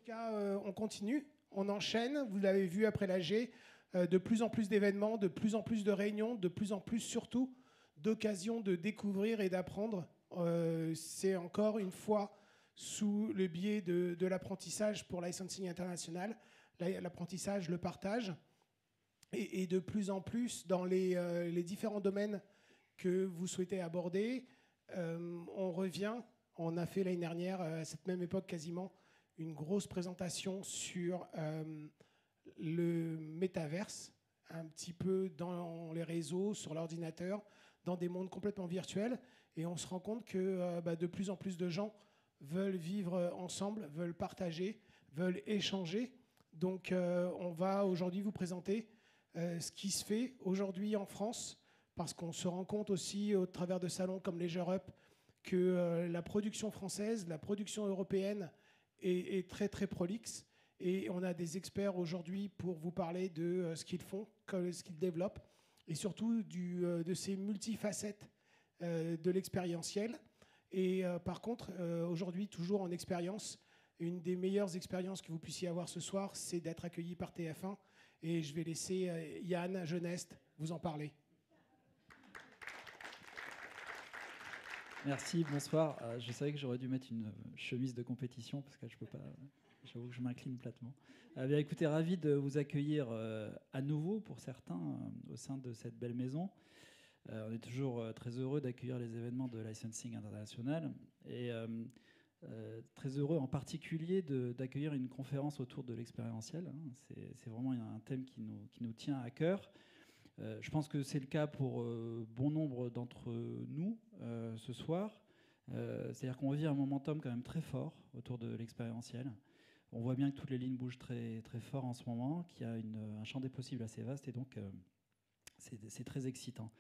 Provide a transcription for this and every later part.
cas, on continue, on enchaîne. Vous l'avez vu après l'AG, de plus en plus d'événements, de plus en plus de réunions, de plus en plus surtout d'occasions de découvrir et d'apprendre. C'est encore une fois sous le biais de l'apprentissage pour licensing international, l'apprentissage, le partage, et de plus en plus dans les différents domaines que vous souhaitez aborder. On revient, on a fait l'année dernière, à cette même époque quasiment, une grosse présentation sur le métaverse, un petit peu dans les réseaux, sur l'ordinateur, dans des mondes complètement virtuels. Et on se rend compte que de plus en plus de gens veulent vivre ensemble, veulent partager, veulent échanger. Donc on va aujourd'hui vous présenter ce qui se fait aujourd'hui en France, parce qu'on se rend compte aussi au travers de salons comme Leisure Up que la production française, la production européenne est très très prolixe. Et on a des experts aujourd'hui pour vous parler de ce qu'ils font, ce qu'ils développent, et surtout de ces multifacettes de l'expérientiel. Et par contre, aujourd'hui, toujours en expérience, une des meilleures expériences que vous puissiez avoir ce soir, c'est d'être accueilli par TF1. Et je vais laisser Yann Geneste vous en parler. Merci, bonsoir. Je savais que j'aurais dû mettre une chemise de compétition parce que je peux pas. J'avoue que je m'incline platement. Bien, écoutez, ravi de vous accueillir à nouveau pour certains au sein de cette belle maison. On est toujours très heureux d'accueillir les événements de licensing international et très heureux en particulier d'accueillir une conférence autour de l'expérientiel. C'est vraiment un thème qui nous tient à cœur. Je pense que c'est le cas pour bon nombre d'entre nous ce soir. C'est-à-dire qu'on vit un momentum quand même très fort autour de l'expérientiel. On voit bien que toutes les lignes bougent très, très fort en ce moment, qu'il y a un champ des possibles assez vaste, et donc c'est très excitant.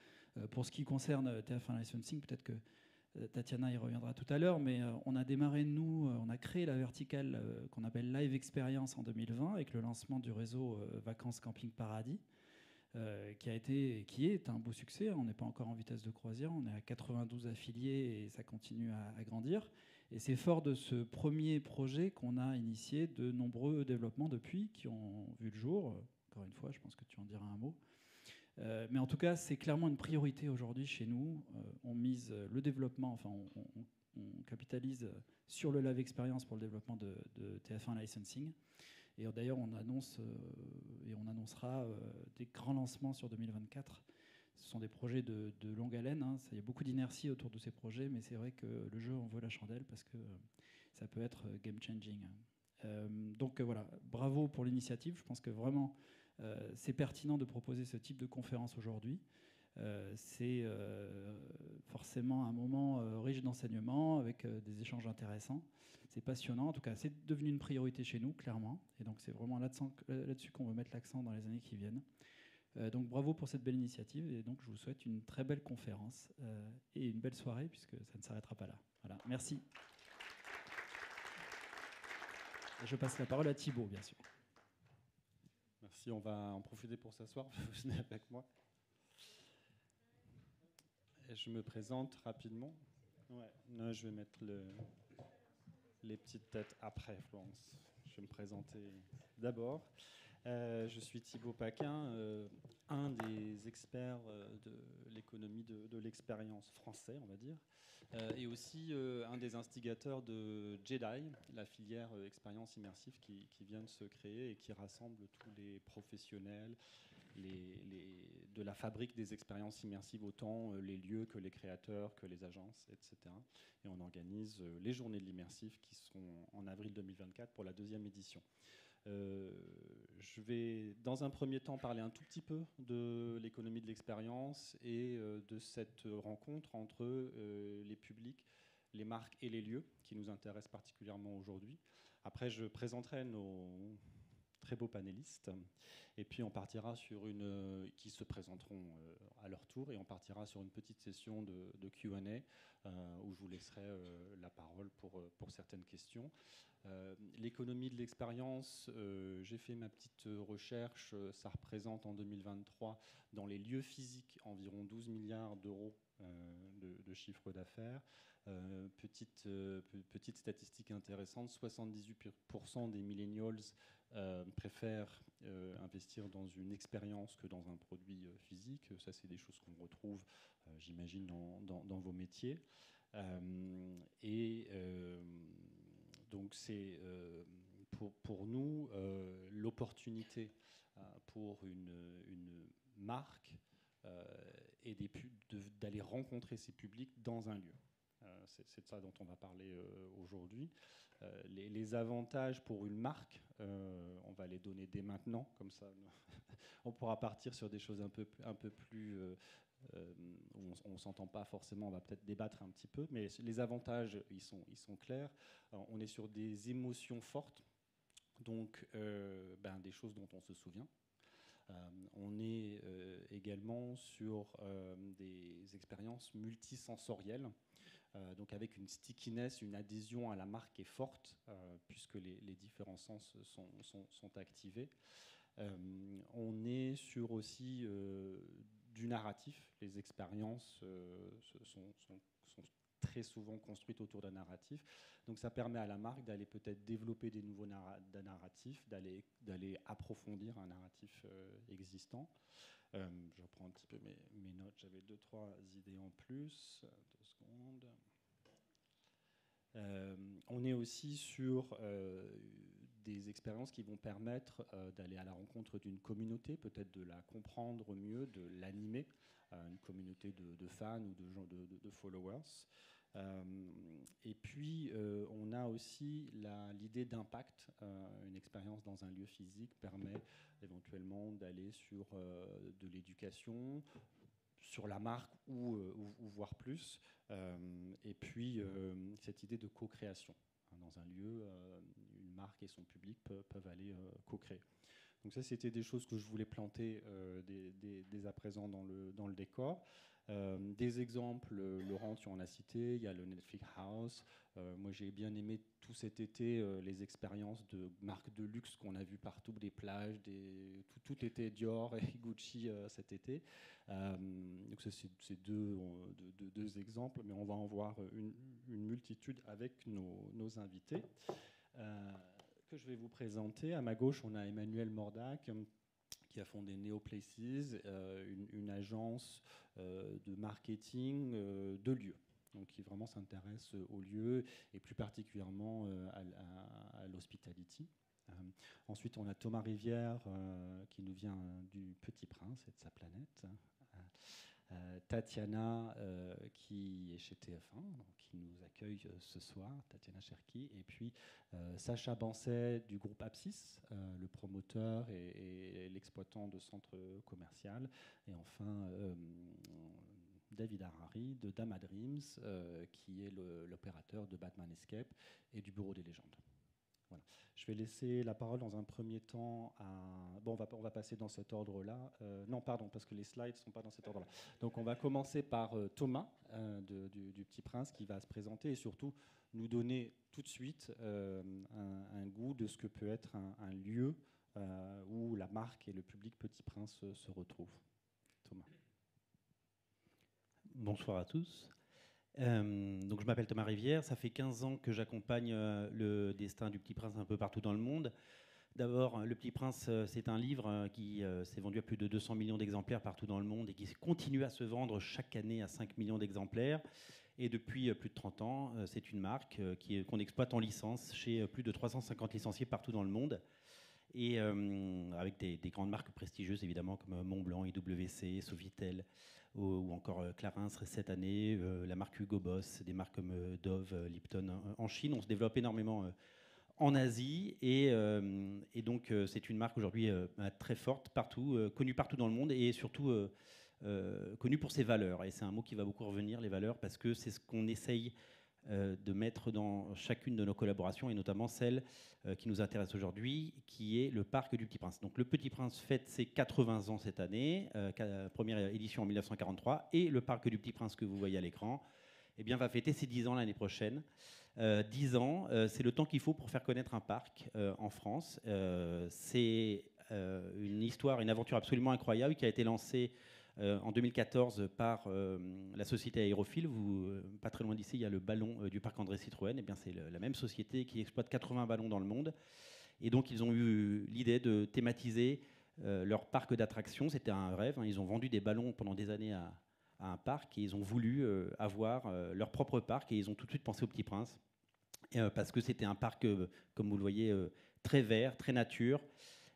Pour ce qui concerne TF1 Licensing, peut-être que Tatiana y reviendra tout à l'heure, mais on a démarré, on a créé la verticale qu'on appelle Live Experience en 2020 avec le lancement du réseau Vacances Camping Paradis, qui est un beau succès. On n'est pas encore en vitesse de croisière, on est à 92 affiliés et ça continue à grandir. Et c'est fort de ce premier projet qu'on a initié de nombreux développements depuis qui ont vu le jour. Encore une fois, je pense que tu en diras un mot. Mais en tout cas, c'est clairement une priorité aujourd'hui chez nous. On mise le développement, enfin on capitalise sur le live experience pour le développement de TF1 Licensing. Et d'ailleurs, on annonce et on annoncera des grands lancements sur 2024. Ce sont des projets de longue haleine. Il y a beaucoup d'inertie autour de ces projets, mais c'est vrai que le jeu en vaut la chandelle parce que ça peut être game-changing. Donc voilà, bravo pour l'initiative. Je pense que vraiment, c'est pertinent de proposer ce type de conférence aujourd'hui. C'est forcément un moment riche d'enseignement avec des échanges intéressants. C'est passionnant. En tout cas, c'est devenu une priorité chez nous, clairement. Et donc, c'est vraiment là-dessus qu'on veut mettre l'accent dans les années qui viennent. Donc, bravo pour cette belle initiative. Et donc, je vous souhaite une très belle conférence et une belle soirée, puisque ça ne s'arrêtera pas là. Voilà. Merci. Et je passe la parole à Thibaut, bien sûr. Merci. On va en profiter pour s'asseoir. Vous venez avec moi. Et je me présente rapidement. Ouais, non, je vais mettre les petites têtes après, Florence. Je vais me présenter d'abord. Je suis Thibaut Paquin, un des experts de l'économie de l'expérience français, on va dire, et aussi un des instigateurs de JEDI, la filière expérience immersive qui vient de se créer et qui rassemble tous les professionnels de la fabrique des expériences immersives, autant les lieux que les créateurs, que les agences, etc. Et on organise les journées de l'immersif qui seront en avril 2024 pour la 2e édition. Je vais dans un premier temps parler un tout petit peu de l'économie de l'expérience et de cette rencontre entre les publics, les marques et les lieux qui nous intéressent particulièrement aujourd'hui. Après, je présenterai nos très beaux panélistes et puis on partira sur qui se présenteront à leur tour, et on partira sur une petite session de Q&A où je vous laisserai la parole pour certaines questions. L'économie de l'expérience, j'ai fait ma petite recherche, ça représente en 2023 dans les lieux physiques environ 12 milliards d'euros de chiffre d'affaires. Petite statistique intéressante, 78% des millennials préfèrent investir dans une expérience que dans un produit physique. Ça, c'est des choses qu'on retrouve, j'imagine, dans vos métiers. Donc, c'est pour nous l'opportunité pour une marque et d'aller rencontrer ces publics dans un lieu. C'est de ça dont on va parler aujourd'hui. Les avantages pour une marque, on va les donner dès maintenant, comme ça on pourra partir sur des choses un peu plus où on ne s'entend pas forcément, on va peut-être débattre un petit peu, mais les avantages, ils sont clairs. Alors, on est sur des émotions fortes, donc des choses dont on se souvient. On est également sur des expériences multisensorielles, donc avec une stickiness, une adhésion à la marque est forte, puisque les différents sens sont activés. On est sur aussi du narratif. Les expériences sont très souvent construites autour d'un narratif. Donc ça permet à la marque d'aller peut-être développer des nouveaux narratifs, d'aller approfondir un narratif existant. Je reprends un petit peu mes notes. J'avais 2-3 idées en plus. 2 secondes. On est aussi sur des expériences qui vont permettre d'aller à la rencontre d'une communauté, peut-être de la comprendre mieux, de l'animer, une communauté de fans ou de gens de followers. Et puis, on a aussi l'idée d'impact. Une expérience dans un lieu physique permet éventuellement d'aller sur de l'éducation, sur la marque ou voire plus. Et puis, cette idée de co-création. Dans un lieu, une marque et son public peuvent aller co-créer. Donc ça, c'était des choses que je voulais planter dès à présent dans le décor. Des exemples, Laurent, tu en as cité, il y a le Netflix House. Moi, j'ai bien aimé tout cet été les expériences de marques de luxe qu'on a vues partout, des plages, tout était Dior et Gucci cet été. Donc ça, c'est deux exemples, mais on va en voir une multitude avec nos invités. Que je vais vous présenter. À ma gauche, on a Emmanuel Mordac, qui a fondé Neoplaces, une agence de marketing de lieux, donc qui vraiment s'intéresse aux lieux et plus particulièrement à l'hospitality. Ensuite, on a Thomas Rivière, qui nous vient du Petit Prince et de sa planète. Tatiana, qui est chez TF1, donc, qui nous accueille ce soir, Tatiana Cherki, et puis Sacha Bancet du groupe Apsis, le promoteur et l'exploitant de centre commercial, et enfin David Harari de Dama Dreams, qui est l'opérateur de Batman Escape et du Bureau des légendes. Voilà. Je vais laisser la parole dans un premier temps à... Bon, on va passer dans cet ordre-là. Non, pardon, parce que les slides ne sont pas dans cet ordre-là. Donc, on va commencer par Thomas du Petit Prince, qui va se présenter et surtout nous donner tout de suite un goût de ce que peut être un lieu où la marque et le public Petit Prince se retrouvent. Thomas. Bonsoir à tous. Donc je m'appelle Thomas Rivière, ça fait 15 ans que j'accompagne le destin du Petit Prince un peu partout dans le monde. D'abord, Le Petit Prince, c'est un livre qui s'est vendu à plus de 200 millions d'exemplaires partout dans le monde et qui continue à se vendre chaque année à 5 millions d'exemplaires. Et depuis plus de 30 ans, c'est une marque qu'on exploite en licence chez plus de 350 licenciés partout dans le monde. Et avec des grandes marques prestigieuses, évidemment, comme Montblanc, IWC, Sofitel, ou encore Clarins cette année, la marque Hugo Boss, des marques comme Dove, Lipton en Chine. On se développe énormément en Asie et donc c'est une marque aujourd'hui très forte partout, connue partout dans le monde et surtout connue pour ses valeurs. Et c'est un mot qui va beaucoup revenir, les valeurs, parce que c'est ce qu'on essaye de mettre dans chacune de nos collaborations et notamment celle qui nous intéresse aujourd'hui, qui est le Parc du Petit Prince. Donc le Petit Prince fête ses 80 ans cette année, première édition en 1943, et le Parc du Petit Prince que vous voyez à l'écran va fêter ses 10 ans l'année prochaine. 10 ans, c'est le temps qu'il faut pour faire connaître un parc en France. C'est une histoire, une aventure absolument incroyable qui a été lancée en 2014 par la société Aérophile. Pas très loin d'ici, il y a le ballon du parc André Citroën. Et bien, c'est la même société qui exploite 80 ballons dans le monde. Et donc, ils ont eu l'idée de thématiser leur parc d'attractions. C'était un rêve. Ils ont vendu des ballons pendant des années à un parc et ils ont voulu avoir leur propre parc. Et ils ont tout de suite pensé au Petit Prince. Parce que c'était un parc, comme vous le voyez, très vert, très nature,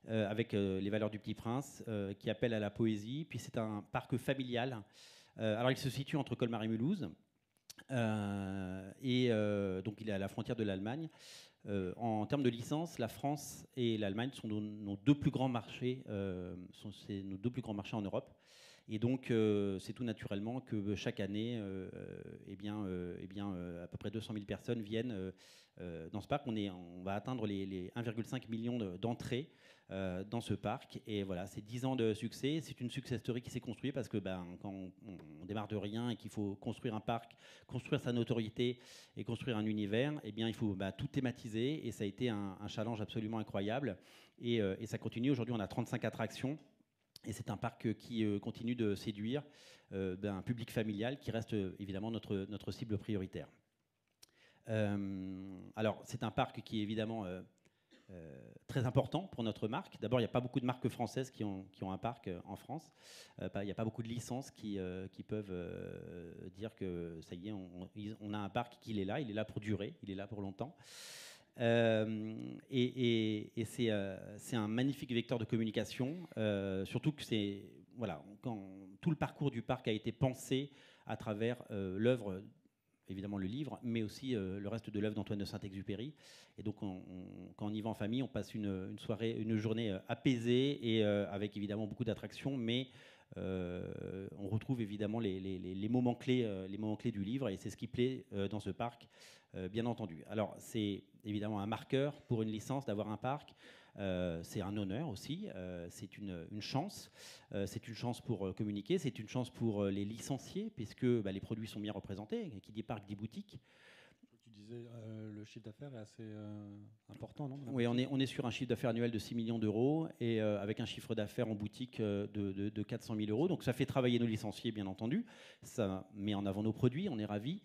avec les valeurs du Petit Prince, qui appelle à la poésie. Puis c'est un parc familial. Alors il se situe entre Colmar et Mulhouse, donc il est à la frontière de l'Allemagne. En termes de licence, la France et l'Allemagne sont nos deux plus grands marchés, c'est nos deux plus grands marchés en Europe. Et donc, c'est tout naturellement que chaque année, à peu près 200 000 personnes viennent dans ce parc. On va atteindre les 1,5 million d'entrées dans ce parc. Et voilà, c'est 10 ans de succès. C'est une success story qui s'est construite parce que quand on démarre de rien et qu'il faut construire un parc, construire sa notoriété et construire un univers, eh bien, il faut tout thématiser. Et ça a été un challenge absolument incroyable. Et ça continue. Aujourd'hui, on a 35 attractions. Et c'est un parc qui continue de séduire un public familial qui reste évidemment notre cible prioritaire. Alors, c'est un parc qui est évidemment très important pour notre marque. D'abord, il n'y a pas beaucoup de marques françaises qui ont un parc en France. Il n'y a pas beaucoup de licences qui peuvent dire que ça y est, on a un parc il est là pour durer, il est là pour longtemps. Et c'est un magnifique vecteur de communication, surtout que quand tout le parcours du parc a été pensé à travers l'œuvre, évidemment le livre, mais aussi le reste de l'œuvre d'Antoine de Saint-Exupéry. Et donc, quand on y va en famille, on passe une journée apaisée et avec évidemment beaucoup d'attractions, mais on retrouve évidemment les moments clés du livre, et c'est ce qui plaît dans ce parc, bien entendu. Alors, c'est évidemment un marqueur pour une licence d'avoir un parc. C'est un honneur aussi, c'est une chance. C'est une chance pour communiquer, c'est une chance pour les licenciés, puisque les produits sont bien représentés. Qui dit parc dit boutique. Tu disais le chiffre d'affaires est assez important, non? Oui, on est sur un chiffre d'affaires annuel de 6 millions d'euros et avec un chiffre d'affaires en boutique de 400 000 euros. Donc ça fait travailler nos licenciés, bien entendu. Ça met en avant nos produits, on est ravis.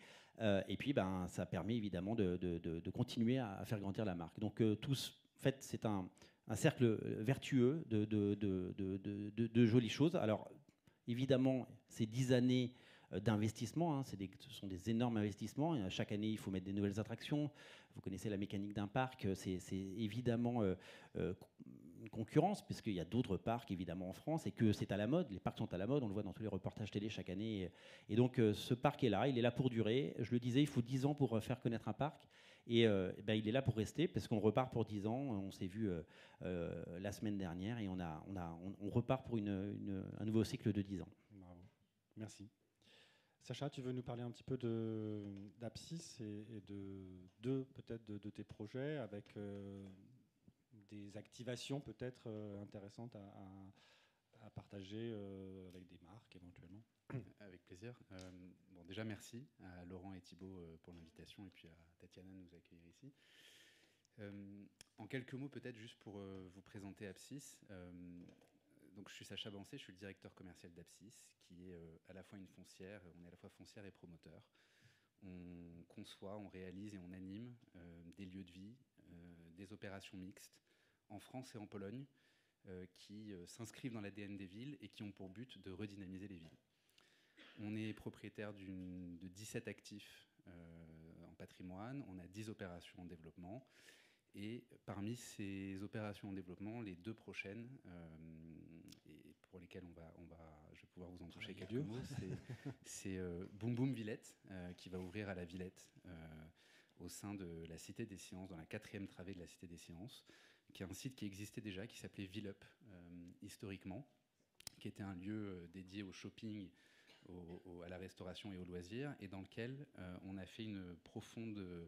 Et puis, ça permet évidemment de continuer à faire grandir la marque. Donc, en fait, c'est un cercle vertueux de jolies choses. Alors, évidemment, ces 10 années d'investissement, ce sont des énormes investissements. Chaque année, il faut mettre des nouvelles attractions. Vous connaissez la mécanique d'un parc. C'est évidemment une concurrence, puisqu'il y a d'autres parcs, évidemment, en France, et que c'est à la mode. Les parcs sont à la mode, on le voit dans tous les reportages télé chaque année. Et donc, ce parc est là, il est là pour durer. Je le disais, il faut 10 ans pour faire connaître un parc. Et il est là pour rester, parce qu'on repart pour 10 ans. On s'est vu la semaine dernière, et on repart pour un nouveau cycle de 10 ans. Bravo. Merci. Sacha, tu veux nous parler un petit peu d'Apsis et peut-être de tes projets avec des activations peut-être intéressantes à partager avec des marques éventuellement? Avec plaisir. Déjà, merci à Laurent et Thibaut pour l'invitation et puis à Tatiana de nous accueillir ici. En quelques mots, peut-être juste pour vous présenter Apsis. Donc, je suis Sacha Bancé, je suis le directeur commercial d'Apsis, qui est à la fois une foncière, on est à la fois foncière et promoteur. On conçoit, on réalise et on anime des lieux de vie, des opérations mixtes en France et en Pologne qui s'inscrivent dans l'ADN des villes et qui ont pour but de redynamiser les villes. On est propriétaire de 17 actifs en patrimoine, on a 10 opérations en développement. Et parmi ces opérations en développement, les 2 prochaines, et pour lesquelles je vais pouvoir vous en toucher quelques mots, c'est Boum Boum Villette, qui va ouvrir à la Villette, au sein de la Cité des Sciences, dans la 4e travée de la Cité des Sciences, qui est un site qui existait déjà, qui s'appelait Villup, historiquement, qui était un lieu dédié au shopping, à la restauration et aux loisirs, et dans lequel on a fait une profonde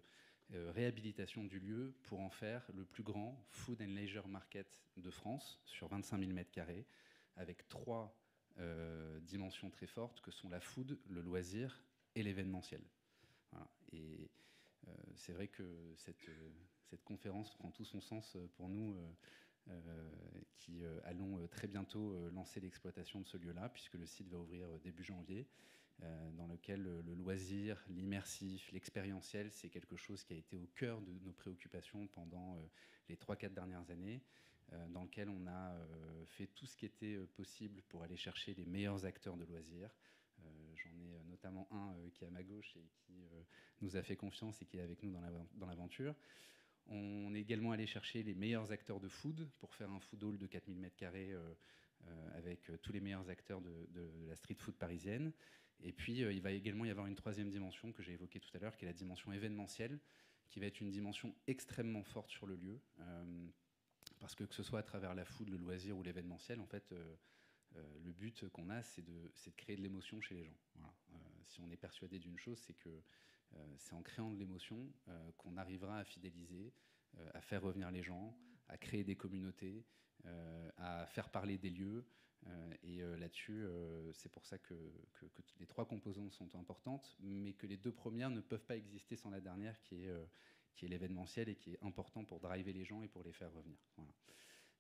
réhabilitation du lieu pour en faire le plus grand food and leisure market de France, sur 25 000 m², avec 3 dimensions très fortes que sont la food, le loisir et l'événementiel. Voilà. Et c'est vrai que cette conférence prend tout son sens pour nous qui allons très bientôt lancer l'exploitation de ce lieu-là, puisque le site va ouvrir début janvier, dans lequel le loisir, l'immersif, l'expérientiel, c'est quelque chose qui a été au cœur de nos préoccupations pendant les 3-4 dernières années, dans lequel on a fait tout ce qui était possible pour aller chercher les meilleurs acteurs de loisirs. J'en ai notamment un qui est à ma gauche et qui nous a fait confiance et qui est avec nous dans l'aventure. On est également allé chercher les meilleurs acteurs de food pour faire un food hall de 4000 m² avec tous les meilleurs acteurs de la street food parisienne. Et puis, il va également y avoir une troisième dimension que j'ai évoquée tout à l'heure, qui est la dimension événementielle, qui va être une dimension extrêmement forte sur le lieu. Parce que ce soit à travers la food, le loisir ou l'événementiel, en fait, le but qu'on a, c'est de créer de l'émotion chez les gens. Voilà. Si on est persuadé d'une chose, c'est que c'est en créant de l'émotion qu'on arrivera à fidéliser, à faire revenir les gens, à créer des communautés, à faire parler des lieux. Et là-dessus, c'est pour ça que les 3 composantes sont importantes, mais que les 2 premières ne peuvent pas exister sans la dernière, qui est l'événementiel et qui est important pour driver les gens et pour les faire revenir. Voilà.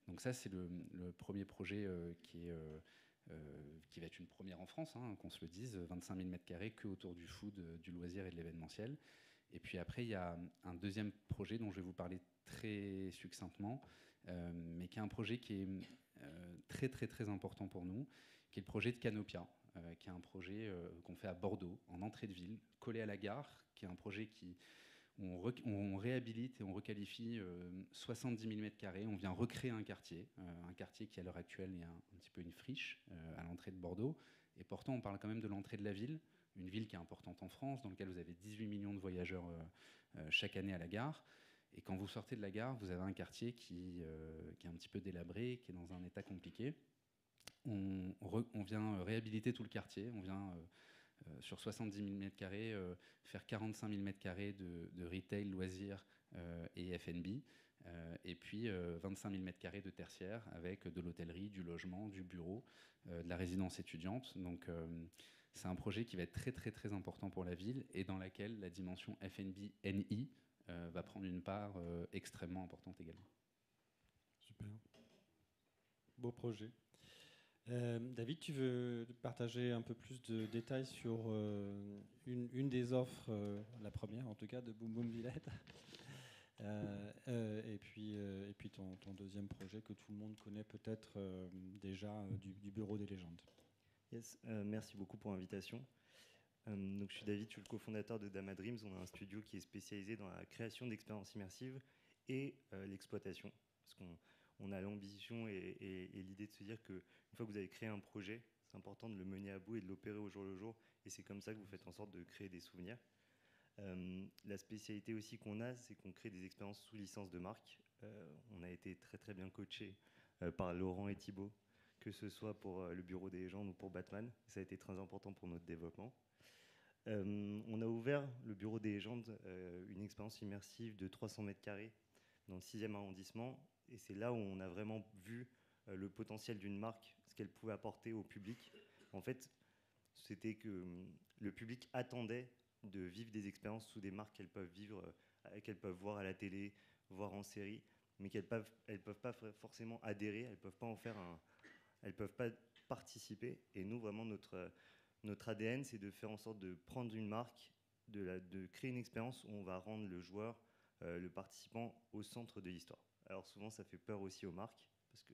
Donc ça, c'est le premier projet qui va être une première en France, hein, qu'on se le dise, 25 000 m² que autour du food, du loisir et de l'événementiel. Et puis après, il y a un deuxième projet dont je vais vous parler très succinctement, mais qui est un projet qui est très très très important pour nous, qui est le projet de Canopia, qui est un projet qu'on fait à Bordeaux, en entrée de ville, collé à la gare, qui est un projet où on réhabilite et on requalifie 70 000 m². On vient recréer un quartier qui à l'heure actuelle est un petit peu une friche à l'entrée de Bordeaux. Et pourtant, on parle quand même de l'entrée de la ville, une ville qui est importante en France, dans laquelle vous avez 18 millions de voyageurs chaque année à la gare. Et quand vous sortez de la gare, vous avez un quartier qui est un petit peu délabré, qui est dans un état compliqué. On vient réhabiliter tout le quartier, on vient sur 70 000 m², faire 45 000 m² de retail, loisirs et F&B, et puis 25 000 m² de tertiaire avec de l'hôtellerie, du logement, du bureau, de la résidence étudiante. Donc c'est un projet qui va être très très très important pour la ville et dans laquelle la dimension F&B NI va prendre une part extrêmement importante également. Super. Beau projet. David, tu veux partager un peu plus de détails sur une des offres, la première en tout cas, de Boom Boom Villette, et puis ton deuxième projet que tout le monde connaît peut-être déjà du Bureau des légendes. Yes, merci beaucoup pour l'invitation. Donc, je suis David, je suis le cofondateur de Dama Dreams. On a un studio qui est spécialisé dans la création d'expériences immersives et l'exploitation. Parce qu'on a l'ambition et l'idée de se dire qu'une fois que vous avez créé un projet, c'est important de le mener à bout et de l'opérer au jour le jour. Et c'est comme ça que vous faites en sorte de créer des souvenirs. La spécialité aussi qu'on a, c'est qu'on crée des expériences sous licence de marque. On a été très très bien coachés par Laurent et Thibaut, que ce soit pour le Bureau des légendes ou pour Batman. Ça a été très important pour notre développement. On a ouvert le Bureau des légendes, une expérience immersive de 300 m² dans le 6e arrondissement. Et c'est là où on a vraiment vu le potentiel d'une marque, ce qu'elle pouvait apporter au public. En fait, c'était que le public attendait de vivre des expériences sous des marques qu'elles peuvent vivre, qu'elles peuvent voir à la télé, voir en série, mais qu'elles peuvent pas forcément adhérer, elles peuvent pas en faire elles peuvent pas participer. Et nous, vraiment, notre ADN, c'est de faire en sorte de prendre une marque, de créer une expérience où on va rendre le joueur, le participant, au centre de l'histoire. Alors souvent, ça fait peur aussi aux marques, parce que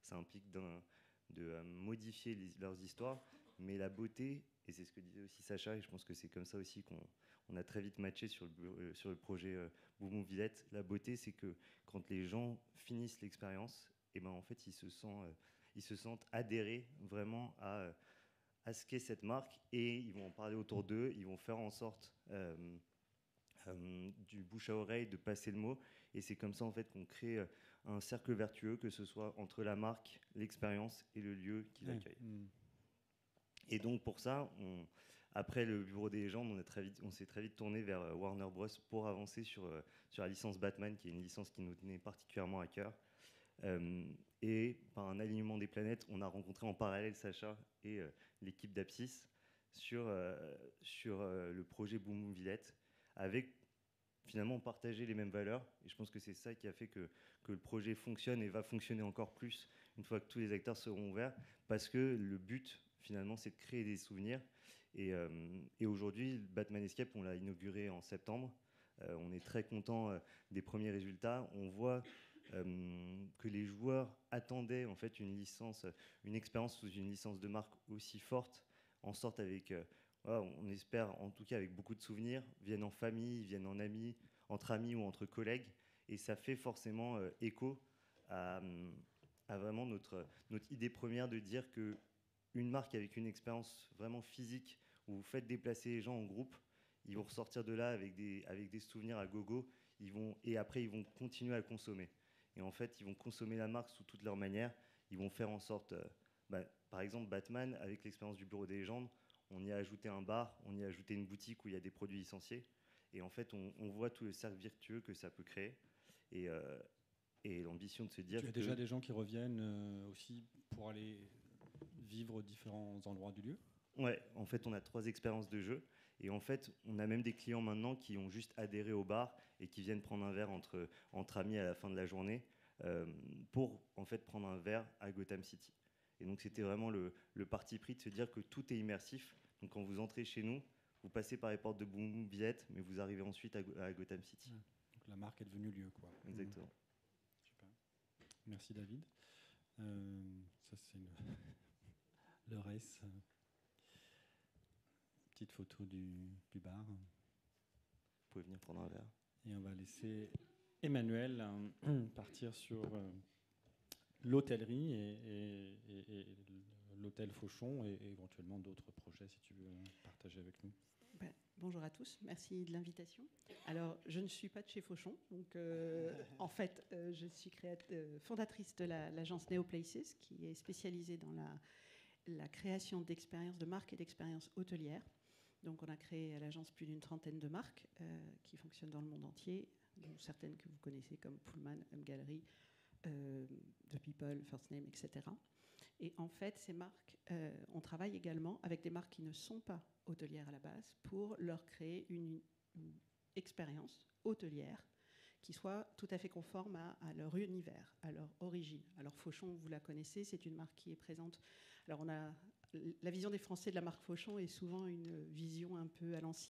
ça implique de modifier leurs histoires, mais la beauté, et c'est ce que disait aussi Sacha, et je pense que c'est comme ça aussi qu'on a très vite matché sur le projet Boom Boom Villette. La beauté, c'est que quand les gens finissent l'expérience, et ben en fait, ils se sentent adhérer vraiment à ce qu'est cette marque, et ils vont en parler autour d'eux, ils vont faire en sorte du bouche à oreille, de passer le mot, et c'est comme ça en fait qu'on crée un cercle vertueux, que ce soit entre la marque, l'expérience et le lieu qui l'accueille. Et donc pour ça, après le Bureau des légendes, on s'est très vite tourné vers Warner Bros pour avancer sur la licence Batman, qui est une licence qui nous tenait particulièrement à cœur. Et par un alignement des planètes, on a rencontré en parallèle Sacha et l'équipe d'Apsis sur le projet Boom Boom Villette, avec finalement partager les mêmes valeurs. Et je pense que c'est ça qui a fait que le projet fonctionne et va fonctionner encore plus une fois que tous les acteurs seront ouverts, parce que le but, finalement, c'est de créer des souvenirs. Et aujourd'hui, Batman Escape, on l'a inauguré en septembre. On est très content des premiers résultats. On voit que les joueurs attendaient en fait une licence, une expérience sous une licence de marque aussi forte, en sorte avec, voilà, on espère en tout cas avec beaucoup de souvenirs, viennent en famille, viennent en amis, entre amis ou entre collègues, et ça fait forcément écho à vraiment notre idée première de dire que une marque avec une expérience vraiment physique, où vous faites déplacer les gens en groupe, ils vont ressortir de là avec des souvenirs à gogo, et après ils vont continuer à consommer. Et en fait, ils vont consommer la marque sous toutes leurs manières. Ils vont faire en sorte, par exemple, Batman, avec l'expérience du Bureau des légendes, on y a ajouté un bar, on y a ajouté une boutique où il y a des produits licenciés. Et en fait, on voit tout le cercle vertueux que ça peut créer. Et l'ambition de se dire... Tu as déjà des gens qui reviennent aussi pour aller vivre aux différents endroits du lieu? Ouais, en fait, on a 3 expériences de jeu. Et en fait, on a même des clients maintenant qui ont juste adhéré au bar et qui viennent prendre un verre entre amis à la fin de la journée pour en fait prendre un verre à Gotham City. Et donc, c'était vraiment le parti pris de se dire que tout est immersif. Donc, quand vous entrez chez nous, vous passez par les portes de Boom Boom Villette, mais vous arrivez ensuite à Gotham City. Ouais. Donc, la marque est devenue lieu, quoi. Exactement. Super. Merci, David. Ça, c'est le reste. Petite photo du bar. Vous pouvez venir prendre un verre. Et on va laisser Emmanuel partir sur l'hôtellerie et l'hôtel Fauchon et éventuellement d'autres projets si tu veux partager avec nous. Bonjour à tous, merci de l'invitation. Alors, je ne suis pas de chez Fauchon, donc en fait, je suis fondatrice de l'agence Neoplaces, qui est spécialisée dans la création d'expériences de marques et d'expériences hôtelières. Donc, on a créé à l'agence plus d'une trentaine de marques qui fonctionnent dans le monde entier, dont certaines que vous connaissez comme Pullman, Gallery, The People, First Name, etc. Et en fait, ces marques, on travaille également avec des marques qui ne sont pas hôtelières à la base pour leur créer une expérience hôtelière qui soit tout à fait conforme à leur univers, à leur origine. Alors Fauchon, vous la connaissez, c'est une marque qui est présente. Alors la vision des Français de la marque Fauchon est souvent une vision un peu à l'ancienne.